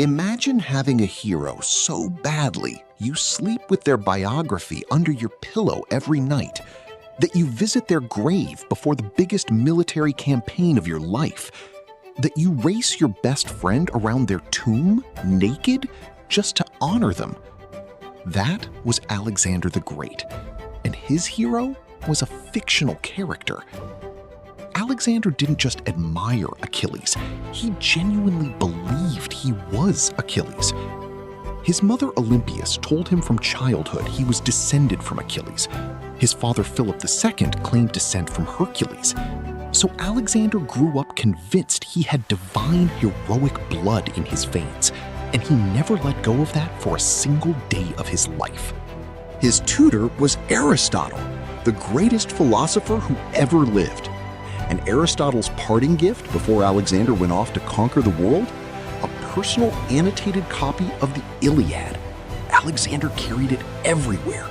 Imagine having a hero so badly you sleep with their biography under your pillow every night, that you visit their grave before the biggest military campaign of your life, that you race your best friend around their tomb naked just to honor them. That was Alexander the Great, and his hero was a fictional character. Alexander didn't just admire Achilles, he genuinely believed he was Achilles. His mother Olympias told him from childhood he was descended from Achilles. His father Philip II claimed descent from Hercules. So Alexander grew up convinced he had divine heroic blood in his veins, and he never let go of that for a single day of his life. His tutor was Aristotle, the greatest philosopher who ever lived. And Aristotle's parting gift before Alexander went off to conquer the world? A personal annotated copy of the Iliad. Alexander carried it everywhere.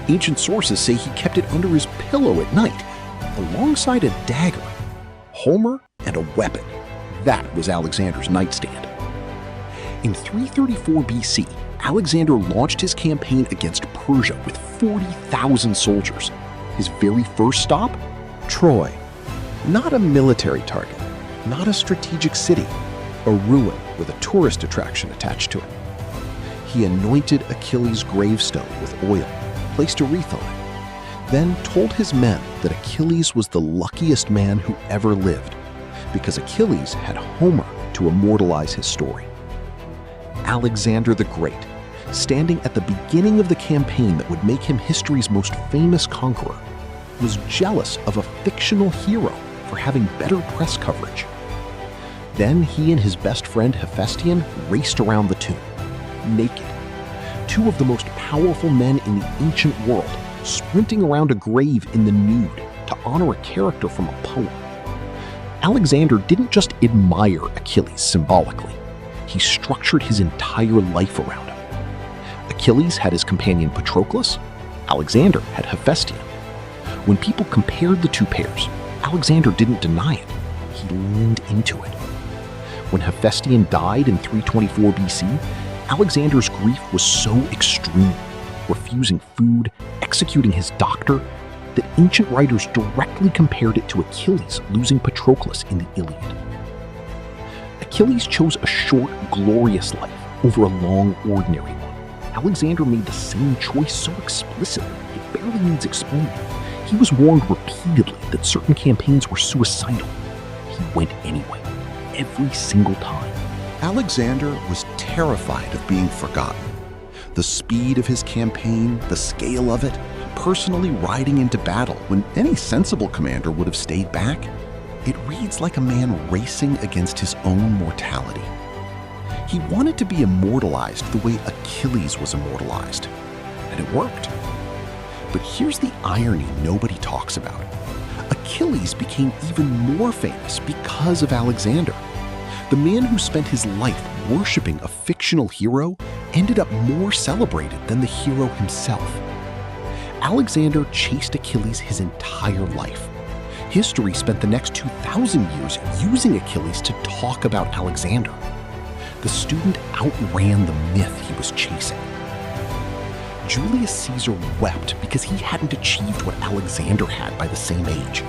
Ancient sources say he kept it under his pillow at night, alongside a dagger, Homer, and a weapon. That was Alexander's nightstand. In 334 BC, Alexander launched his campaign against Persia with 40,000 soldiers. His very first stop? Troy. Not a military target, not a strategic city, a ruin with a tourist attraction attached to it. He anointed Achilles' gravestone with oil, placed a wreath on it, then told his men that Achilles was the luckiest man who ever lived, because Achilles had Homer to immortalize his story. Alexander the Great, standing at the beginning of the campaign that would make him history's most famous conqueror, was jealous of a fictional hero for having better press coverage. Then he and his best friend Hephaestion raced around the tomb, naked. Two of the most powerful men in the ancient world, sprinting around a grave in the nude to honor a character from a poem. Alexander didn't just admire Achilles symbolically, he structured his entire life around him. Achilles had his companion Patroclus, Alexander had Hephaestion. When people compared the two pairs, Alexander didn't deny it, he leaned into it. When Hephaestion died in 324 BC, Alexander's grief was so extreme, refusing food, executing his doctor, that ancient writers directly compared it to Achilles losing Patroclus in the Iliad. Achilles chose a short, glorious life over a long, ordinary one. Alexander made the same choice so explicitly, it barely needs explaining. He was warned repeatedly that certain campaigns were suicidal. He went anyway, every single time. Alexander was terrified of being forgotten. The speed of his campaign, the scale of it, personally riding into battle when any sensible commander would have stayed back, it reads like a man racing against his own mortality. He wanted to be immortalized the way Achilles was immortalized, and it worked. But here's the irony nobody talks about. Achilles became even more famous because of Alexander. The man who spent his life worshiping a fictional hero ended up more celebrated than the hero himself. Alexander chased Achilles his entire life. History spent the next 2,000 years using Achilles to talk about Alexander. The student outran the myth he was chasing. Julius Caesar wept because he hadn't achieved what Alexander had by the same age.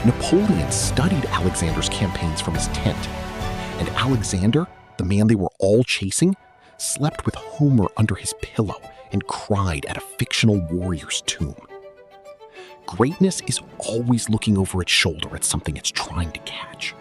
Napoleon studied Alexander's campaigns from his tent. And Alexander, the man they were all chasing, slept with Homer under his pillow and cried at a fictional warrior's tomb. Greatness is always looking over its shoulder at something it's trying to catch.